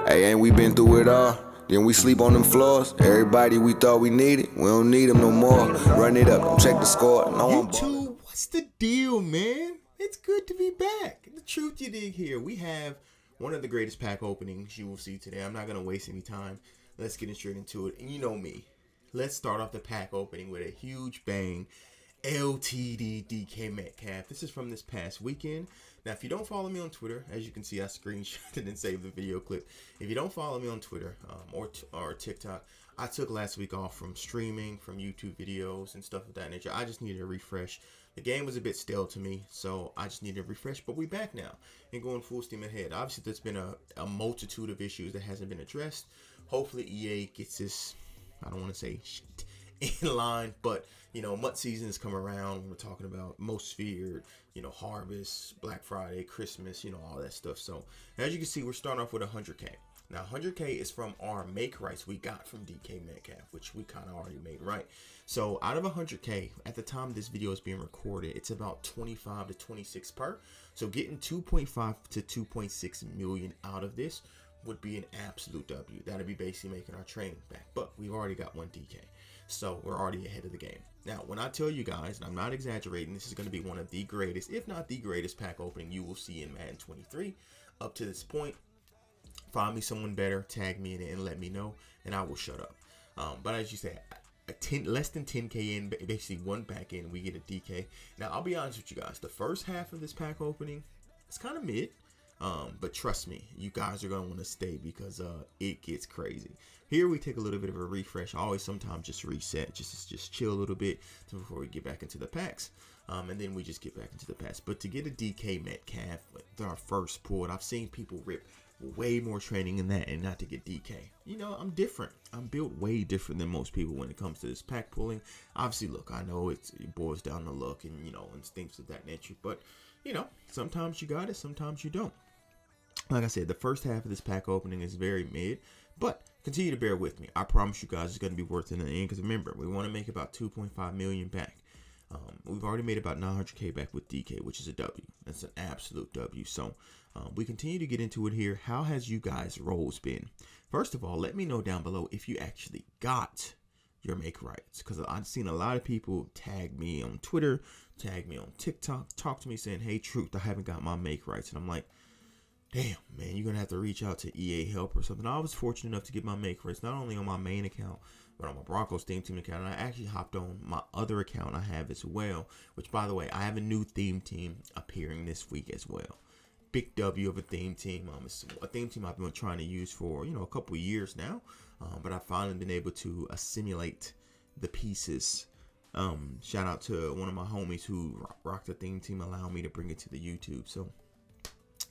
Hey, ain't we been through it all? Then we sleep on them floors. Everybody we thought we needed, we don't need them no more. Run it up, don't check the score. No, YouTube, what's the deal, man? It's good to be back. The Truth You Dig here. We have one of the greatest pack openings you will see today. I'm not going to waste any time. Let's get straight into it. And you know me. Let's start off the pack opening with a huge bang. LTD DK Metcalf. This is from this past weekend. Now, if you don't follow me on Twitter, as you can see, I screenshotted and saved the video clip. If you don't follow me on Twitter or TikTok, I took last week off from streaming, from YouTube videos and stuff of that nature. I just needed a refresh. The game was a bit stale to me, so I just needed a refresh. But we're back now and going full steam ahead. Obviously, there's been a multitude of issues that hasn't been addressed. Hopefully, EA gets this, I don't want to say shit, in line, but you know, MUT season has come around. We're talking about most feared, you know, Harvest, Black Friday, Christmas, you know, all that stuff. So as you can see, we're starting off with 100K. Now 100K is from our make rights we got from DK Metcalf, which we kind of already made right. So out of 100K, at the time this video is being recorded, it's about 25 to 26 per. So getting 2.5 to 2.6 million out of this would be an absolute W. That'd be basically making our training back. But we've already got one DK. So we're already ahead of the game. Now, when I tell you guys, and I'm not exaggerating, this is going to be one of the greatest, if not the greatest pack opening you will see in Madden 23 up to this point. Find me someone better, tag me in it, and let me know, and I will shut up. But as you said, less than 10K in, basically one pack in, we get a DK. Now, I'll be honest with you guys. The first half of this pack opening, it's kind of mid. But trust me, you guys are going to want to stay because it gets crazy. Here we take a little bit of a refresh. I always sometimes just reset, just chill a little bit before we get back into the packs. And then we just get back into the packs. But to get a DK Metcalf with our first pull, and I've seen people rip way more training in that and not to get DK. You know, I'm different. I'm built way different than most people when it comes to this pack pulling. Obviously, look, I know it boils down to luck and, you know, and things of that nature. But, you know, sometimes you got it, sometimes you don't. Like I said, the first half of this pack opening is very mid, but continue to bear with me. I promise you guys it's going to be worth it in the end, because remember, we want to make about 2.5 million back. We've already made about 900K back with DK, which is a W. That's an absolute W. So we continue to get into it here. How has you guys' rolls been? First of all, let me know down below if you actually got your make rights, because I've seen a lot of people tag me on Twitter, tag me on TikTok, talk to me saying, hey, Truth, I haven't got my make rights. And I'm like, damn, man, you're going to have to reach out to EA Help or something. I was fortunate enough to get my make rights, not only on my main account, but on my Broncos theme team account. And I actually hopped on my other account I have as well, which, by the way, I have a new theme team appearing this week as well. Big W of a theme team. It's a theme team I've been trying to use for, you know, a couple of years now. But I've finally been able to assimilate the pieces. Shout out to one of my homies who rocked the theme team, allowing me to bring it to the YouTube. So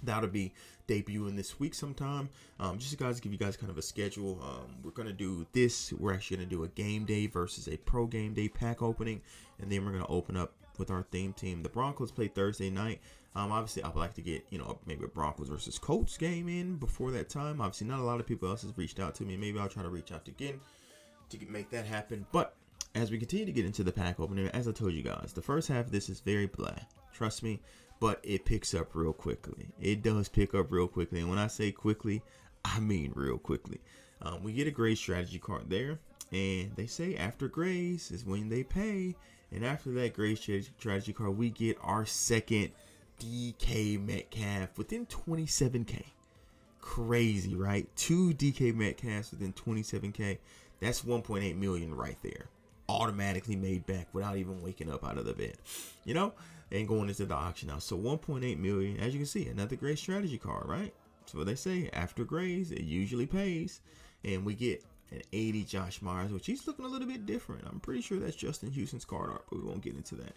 that'll be debuting this week sometime. Just guys, give you guys kind of a schedule. We're gonna do this. We're actually gonna do a game day versus a pro game day pack opening, and then we're gonna open up with our theme team. The Broncos play Thursday night. Obviously, I would like to get, you know, maybe a Broncos versus Colts game in before that time. Obviously, not a lot of people else has reached out to me. Maybe I'll try to reach out again to make that happen. But as we continue to get into the pack opening, as I told you guys, the first half of this is very blah. Trust me. But it picks up real quickly. It does pick up real quickly. And when I say quickly, I mean real quickly. We get a grade strategy card there. And they say after grades is when they pay. And after that grade strategy card, we get our second DK Metcalf within 27K. Crazy, right? 2 DK Metcalfs within 27K. That's 1.8 million right there. Automatically made back without even waking up out of the bed, you know, and going into the auction now. So 1.8 million, as you can see, another great strategy card, right? So they say after grades, it usually pays. And we get an 80 Josh Myers, which he's looking a little bit different. I'm pretty sure that's Justin Houston's card art, but we won't get into that.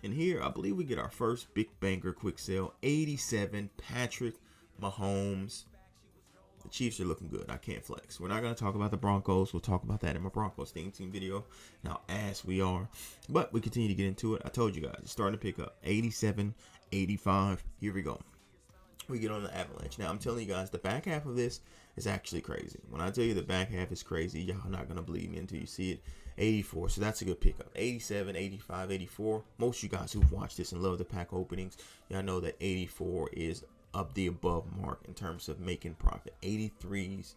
And here, I believe we get our first big banger quick sale, 87 Patrick Mahomes. The Chiefs are looking good. I can't flex. We're not going to talk about the Broncos. We'll talk about that in my Broncos theme team video. Now, as we are. But we continue to get into it. I told you guys, it's starting to pick up. 87, 85. Here we go. We get on the avalanche. Now, I'm telling you guys, the back half of this is actually crazy. When I tell you the back half is crazy, y'all not going to believe me until you see it. 84, so that's a good pickup. 87, 85, 84. Most of you guys who've watched this and love the pack openings, y'all know that 84 is up the above mark in terms of making profit. 84s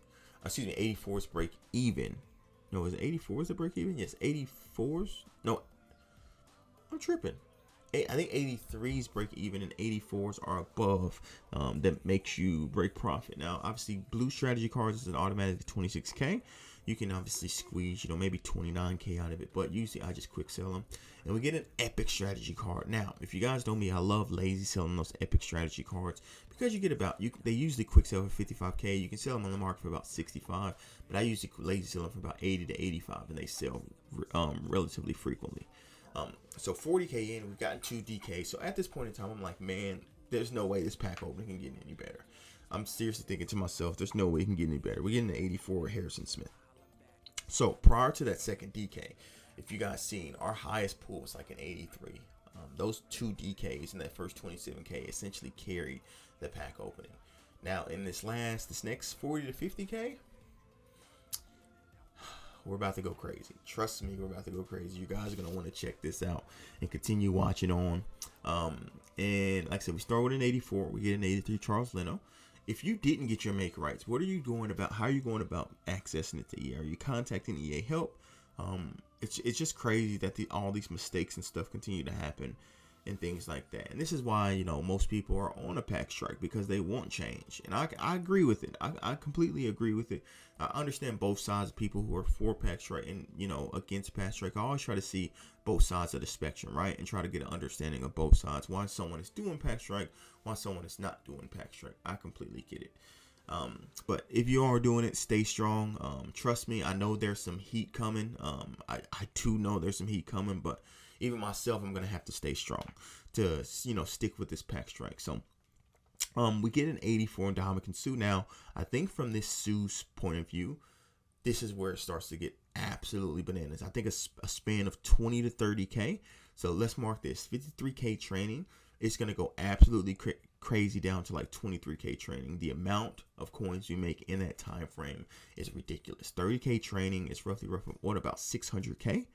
break even. No, is it 84s the break even? Yes, 84s. No, I'm tripping. I think 83s break even and 84s are above. That makes you break profit. Now, obviously, blue strategy cards is an automatic 26K. You can obviously squeeze, maybe 29K out of it, but usually I just quick sell them. And we get an epic strategy card. Now, if you guys know me, I love lazy selling those epic strategy cards because you get they usually quick sell for 55K. You can sell them on the market for about 65, but I usually lazy sell them for about 80 to 85, and they sell relatively frequently. So 40K in, we've gotten 2 DK. So at this point in time, I'm like, man, there's no way this pack opening can get any better. I'm seriously thinking to myself, there's no way it can get any better. We're getting an 84 Harrison Smith. So prior to that second DK, if you guys seen, our highest pool was like an 83. Those 2 DKs in that first 27K essentially carried the pack opening. Now in this next 40 to 50K, we're about to go crazy. Trust me, we're about to go crazy. You guys are going to want to check this out and continue watching on. And like I said, we start with an 84. We get an 83 Charles Leno. If you didn't get your make rights, what are you going about? How are you going about accessing it to EA? Are you contacting EA help? It's just crazy that all these mistakes and stuff continue to happen and things like that. And this is why, most people are on a pack strike because they want change. And I agree with it. I completely agree with it. I understand both sides of people who are for pack strike and, against pack strike. I always try to see both sides of the spectrum, right? And try to get an understanding of both sides. Why someone is doing pack strike, why someone is not doing pack strike. I completely get it. But if you are doing it, stay strong. Trust me, I know there's some heat coming. I too know there's some heat coming, but even myself, I'm going to have to stay strong to, stick with this pack strike. So, we get an 84 in Dominican Sue. Now, I think from this Sue's point of view, this is where it starts to get absolutely bananas. I think a span of 20 to 30K. So let's mark this 53K training. It's going to go absolutely crazy down to like 23K training. The amount of coins you make in that time frame is ridiculous. 30K training is roughly what, about 600K,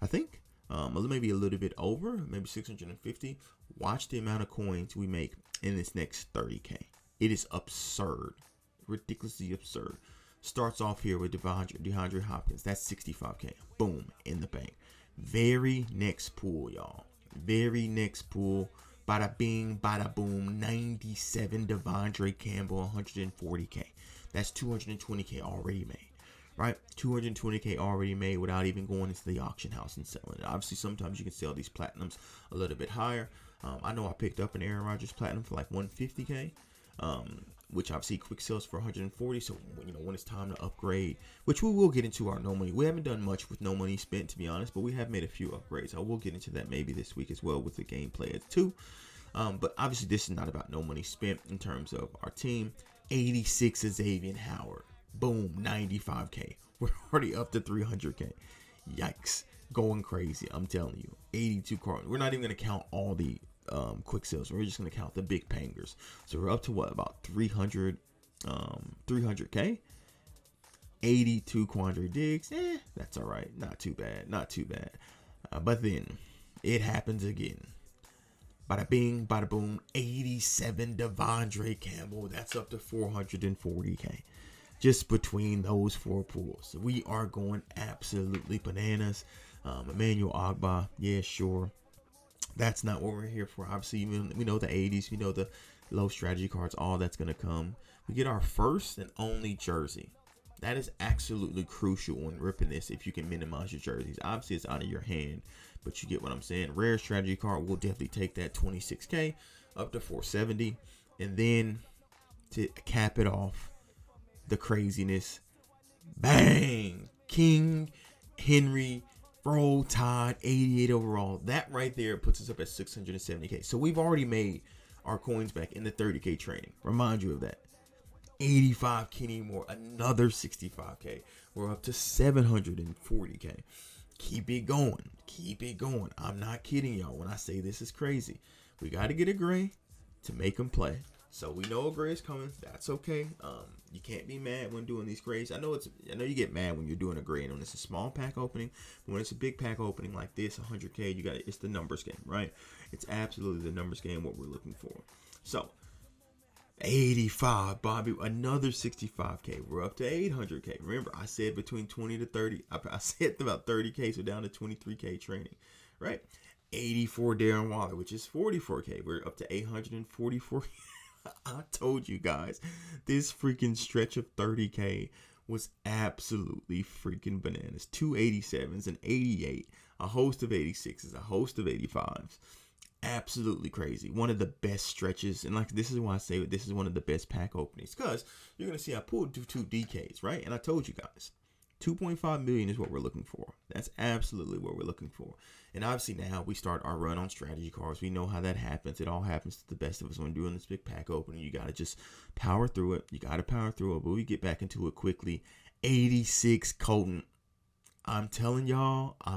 I think. Maybe a little bit over, maybe 650. Watch the amount of coins we make in this next 30K. It is absurd, ridiculously absurd. Starts off here with DeAndre Hopkins. That's 65K. Boom, in the bank. Very next pool, y'all. Very next pool. Bada bing, bada boom. 97 Devondre Campbell, 140K. That's 220K already made. Right, 220K already made without even going into the auction house and selling it. Obviously, sometimes you can sell these platinums a little bit higher. I know I picked up an Aaron Rodgers platinum for like 150K, which obviously quick sells for 140. So when it's time to upgrade, which we will get into our no money. We haven't done much with no money spent, to be honest, but we have made a few upgrades. I will get into that maybe this week as well with the gameplay too. But obviously, this is not about no money spent in terms of our team. 86 is Xavier Howard. Boom, 95K. We're already up to 300K. Yikes. Going crazy. I'm telling you. 82 cards. We're not even going to count all the quick sales. We're just going to count the big pangers. So we're up to what? About 300K. 82 Quandre Diggs. That's all right. Not too bad. Not too bad. But then it happens again. Bada bing, bada boom. 87 Devondre Campbell. That's up to 440K. Just between those 4 pools. We are going absolutely bananas. Emmanuel Ogbah, yeah, sure. That's not what we're here for. Obviously, we know the 80s. We know the low strategy cards. All that's going to come. We get our first and only jersey. That is absolutely crucial when ripping this if you can minimize your jerseys. Obviously, it's out of your hand, but you get what I'm saying. Rare strategy card, we'll definitely take that 26K up to 470. And then to cap it off, the craziness, bang, King Henry Roll Tide 88 overall. That right there puts us up at 670K. So we've already made our coins back in the 30K training. Remind you of that. 85 Kenny Moore, another 65K. We're up to 740K. Keep it going. Keep it going. I'm not kidding y'all when I say this is crazy. We got to get a gray to make them play. So we know a gray is coming. That's okay. You can't be mad when doing these grays. I know you get mad when you're doing a gray and when it's a small pack opening. But when it's a big pack opening like this, 100K, it's the numbers game, right? It's absolutely the numbers game what we're looking for. So 85, Bobby, another 65K. We're up to 800K. Remember, I said between 20 to 30. I said about 30K, so down to 23K training, right? 84 Darren Waller, which is 44K. We're up to 844. I told you guys, this freaking stretch of 30K was absolutely freaking bananas. 2 87s, an 88, a host of 86s, a host of 85s. Absolutely crazy. One of the best stretches, and like this is why I say this is one of the best pack openings, because you're gonna see I pulled two DKs, right? And I told you guys 2.5 million is what we're looking for. That's absolutely what we're looking for. And obviously now we start our run on strategy cards. We know how that happens. It all happens to the best of us when doing this big pack opening. You gotta just power through it. But we get back into it quickly. 86 Colton. I'm telling y'all, I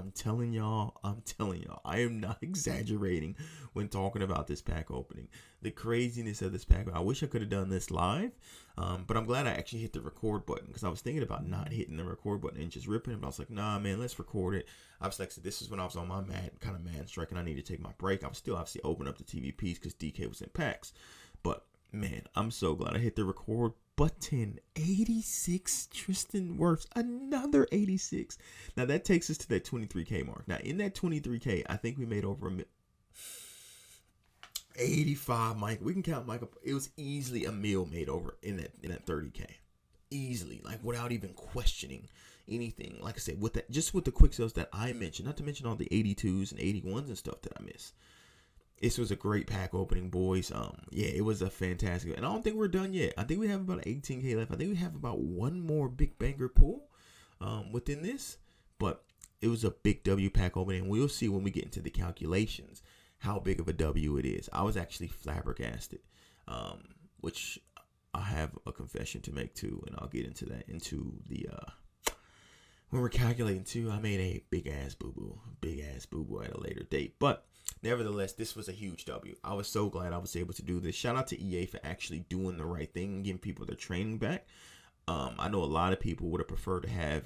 am not exaggerating when talking about this pack opening. The craziness of this pack. I wish I could have done this live, but I'm glad I actually hit the record button, because I was thinking about not hitting the record button and just ripping it. But I was like, nah, man, let's record it. I was like, so this is when I was on my Madden strike, and I need to take my break. I was still obviously opening up the TVPs because DK was in packs. But man, I'm so glad I hit the record button. 86 Tristan Wirfs, another 86. Now that takes us to that 23K mark. Now in that 23K, I think we made over 85. Mike, we can count Mike up. It was easily a meal made over in that 30K, easily, like without even questioning anything. Like I said, with that, just with the quick sales that I mentioned, not to mention all the 82s and 81s and stuff that I missed. This was a great pack opening, boys. Yeah, it was a fantastic. And I don't think we're done yet. I think we have about 18K left. I think we have about one more big banger pool within this. But it was a big W pack opening. We'll see when we get into the calculations how big of a W it is. I was actually flabbergasted, which I have a confession to make too, and I'll get into that when we're calculating too. I made a big ass boo boo at a later date, but nevertheless, this was a huge W. I was so glad I was able to do this. Shout out to EA for actually doing the right thing and giving people their training back. I know a lot of people would have preferred to have,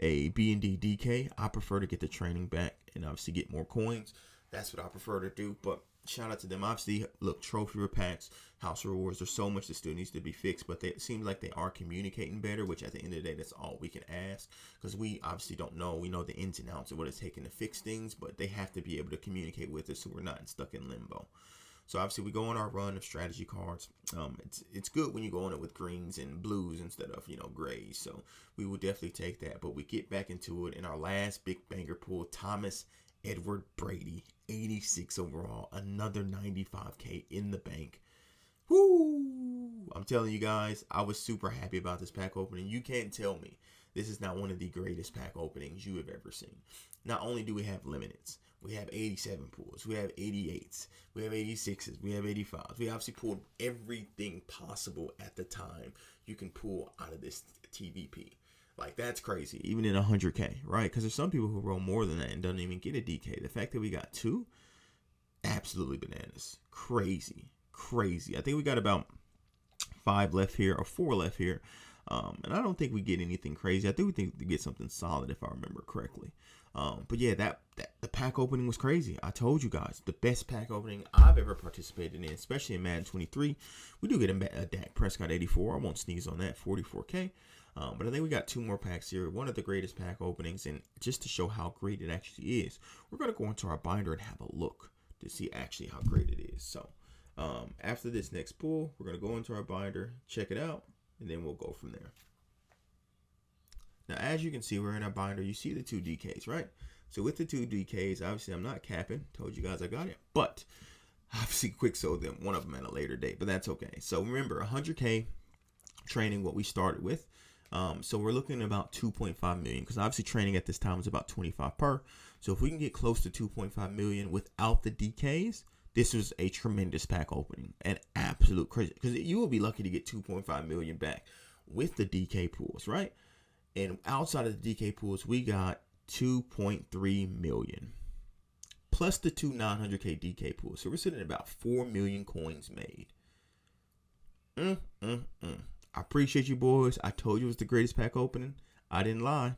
a B&D DK. I prefer to get the training back and obviously get more coins. That's what I prefer to do. But shout out to them. Obviously, look, trophy repacks, house rewards, there's so much that still needs to be fixed, but it seems like they are communicating better, which at the end of the day, that's all we can ask, because we obviously don't know. We know the ins and outs of what it's taking to fix things, but they have to be able to communicate with us so we're not stuck in limbo. So obviously we go on our run of strategy cards. It's good when you go on it with greens and blues instead of, grays. So we will definitely take that. But we get back into it in our last big banger pool. Thomas Edward Brady, 86 overall, another 95K in the bank. Woo! I'm telling you guys, I was super happy about this pack opening. You can't tell me this is not one of the greatest pack openings you have ever seen. Not only do we have limiteds, we have 87 pools, we have 88s, we have 86s, we have 85s. We obviously pulled everything possible at the time you can pull out of this TVP. Like, that's crazy, even in 100K, right? Because there's some people who roll more than that and don't even get a DK. The fact that we got two, absolutely bananas. Crazy. I think we got about 5 left here, or 4 left here. And I don't think we get anything crazy. I think we think we get something solid, if I remember correctly. But yeah, that the pack opening was crazy. I told you guys, the best pack opening I've ever participated in, especially in Madden 23. We do get a Dak Prescott 84. I won't sneeze on that, 44K. But I think we got 2 more packs here. One of the greatest pack openings, and just to show how great it actually is, we're going to go into our binder and have a look to see actually how great it is. So after this next pull, we're going to go into our binder, check it out, and then we'll go from there. Now, as you can see, we're in our binder. You see the 2 DKs, right? So with the 2 DKs, obviously I'm not capping. Told you guys I got it. But obviously quick sold them, one of them at a later date. But that's okay. So remember, 100K training, what we started with. So we're looking at about 2.5 million, because obviously training at this time is about 25 per. So if we can get close to 2.5 million without the DKs, this was a tremendous pack opening, an absolute crazy, because you will be lucky to get 2.5 million back with the DK pools, right? And outside of the DK pools, we got 2.3 million plus the 2 900K DK pools. So we're sitting at about 4 million coins made. I appreciate you, boys. I told you it was the greatest pack opening. I didn't lie.